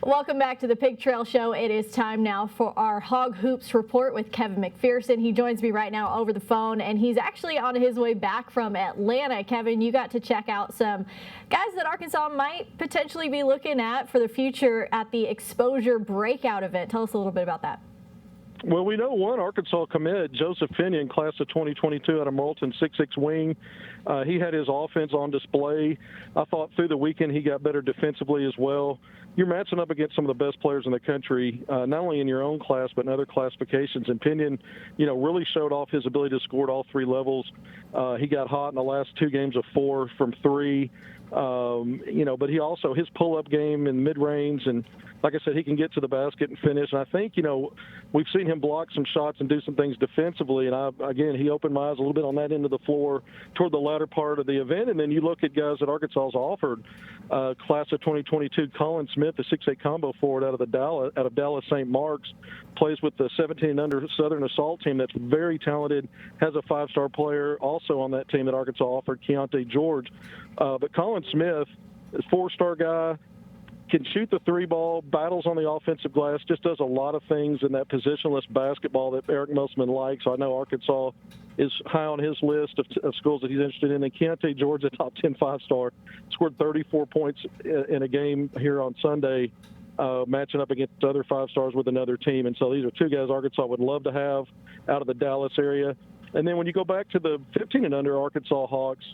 Welcome back to the Pig Trail Show. It is time now for our Hog Hoops report with Kevin McPherson. He joins me right now over the phone, and he's actually on his way back from Atlanta. Kevin, you got to check out some guys that Arkansas might potentially be looking at for the future at the Exposure Breakout event. Tell us a little bit about that. Well, we know one Arkansas commit, Joseph Finian, class of 2022 out of Marlton, 6'6" wing. He had his offense on display. I thought through the weekend he got better defensively as well. You're matching up against some of the best players in the country, not only in your own class but in other classifications. And Finian, really showed off his ability to score at all three levels. He got hot in the last 2 games of 4 from 3. But he also, his pull-up game in mid-range, and like I said, he can get to the basket and finish. And I think, we've seen him block some shots and do some things defensively. And he opened my eyes a little bit on that end of the floor toward the latter part of the event. And then you look at guys that Arkansas's offered, class of 2022, Colin Smith, the 6'8" combo forward out of Dallas St. Mark's, plays with the 17 under Southern Assault team that's very talented, has a 5-star player also on that team that Arkansas offered, Keontae George. But Colin Smith is a 4-star guy, can shoot the 3 ball, battles on the offensive glass, just does a lot of things in that positionless basketball that Eric Musselman likes. I know Arkansas is high on his list of schools that he's interested in. And Keontae George, a top 10 5-star, scored 34 points in a game here on Sunday, matching up against other 5-stars with another team. And so these are 2 guys Arkansas would love to have out of the Dallas area. And then when you go back to the 15 and under Arkansas Hawks,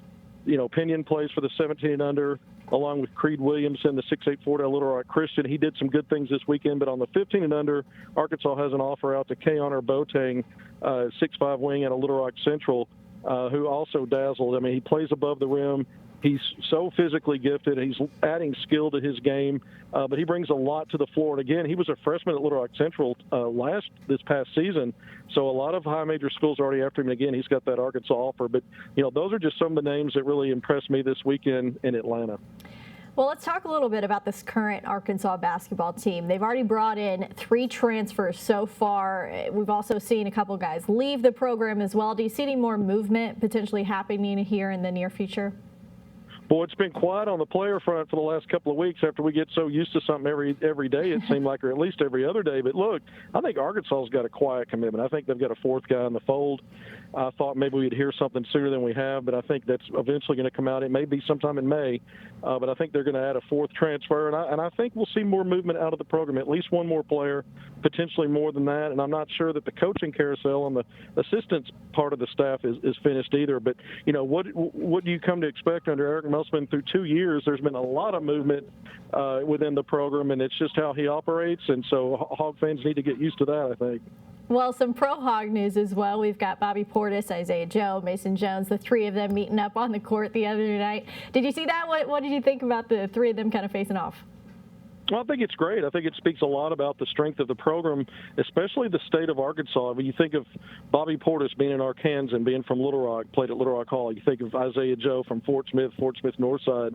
Pinion plays for the 17 and under, along with Creed Williamson, the 6'8" forward at Little Rock Christian. He did some good things this weekend, but on the 15 and under, Arkansas has an offer out to K-Honor Boateng, 6'5" wing at Little Rock Central, who also dazzled. I mean, he plays above the rim. He's so physically gifted. He's adding skill to his game, but he brings a lot to the floor. And again, he was a freshman at Little Rock Central this past season, so a lot of high major schools are already after him. And again, he's got that Arkansas offer. But those are just some of the names that really impressed me this weekend in Atlanta. Well, let's talk a little bit about this current Arkansas basketball team. They've already brought in 3 transfers so far. We've also seen a couple guys leave the program as well. Do you see any more movement potentially happening here in the near future? Boy, it's been quiet on the player front for the last couple of weeks after we get so used to something every day, it seemed like, or at least every other day. But look, I think Arkansas's got a quiet commitment. I think they've got a 4th guy in the fold. I thought maybe we'd hear something sooner than we have, but I think that's eventually going to come out. It may be sometime in May, but I think they're going to add a 4th transfer, and I think we'll see more movement out of the program, at least one more player, potentially more than that. And I'm not sure that the coaching carousel on the assistants part of the staff is finished either. But, what do you come to expect under Eric Musselman? Through 2 years, there's been a lot of movement within the program, and it's just how he operates. And so Hog fans need to get used to that, I think. Well, some pro Hog news as well. We've got Bobby Portis, Isaiah Joe, Mason Jones, the 3 of them meeting up on the court the other night. Did you see that? What did you think about the 3 of them kind of facing off? Well, I think it's great. I think it speaks a lot about the strength of the program, especially the state of Arkansas. When you think of Bobby Portis being in Arkansas and being from Little Rock, played at Little Rock Hall. You think of Isaiah Joe from Fort Smith Northside.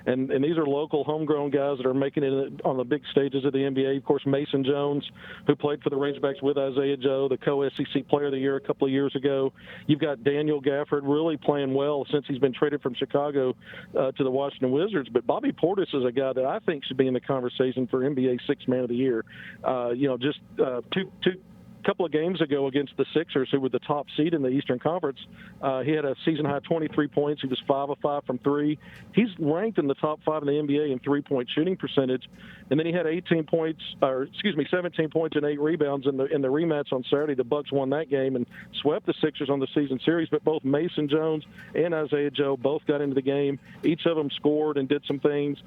And these are local, homegrown guys that are making it on the big stages of the NBA. Of course, Mason Jones, who played for the Razorbacks with Isaiah Joe, the co-SEC Player of the Year a couple of years ago. You've got Daniel Gafford really playing well since he's been traded from Chicago to the Washington Wizards. But Bobby Portis is a guy that I think should be in the conversation for NBA 6th Man of the Year. Just couple of games ago against the Sixers, who were the top seed in the Eastern Conference, he had a season-high 23 points. He was 5 of 5 from 3. He's ranked in the top 5 in the NBA in 3-point shooting percentage. And then he had 17 points and 8 rebounds in the rematch on Saturday. The Bucks won that game and swept the Sixers on the season series. But both Mason Jones and Isaiah Joe both got into the game. Each of them scored and did some things.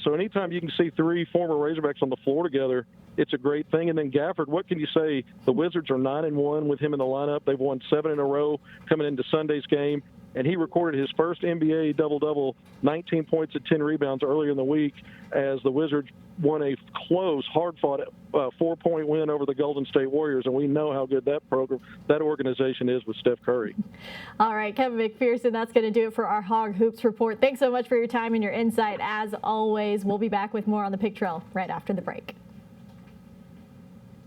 So anytime you can see 3 former Razorbacks on the floor together, it's a great thing. And then Gafford, what can you say? The Wizards are 9-1 with him in the lineup. They've won 7 in a row coming into Sunday's game. And he recorded his first NBA double-double, 19 points and 10 rebounds earlier in the week as the Wizards won a close, hard-fought 4-point win over the Golden State Warriors. And we know how good that organization is with Steph Curry. All right, Kevin McPherson, that's going to do it for our Hog Hoops report. Thanks so much for your time and your insight. As always, we'll be back with more on the Pig Trail right after the break.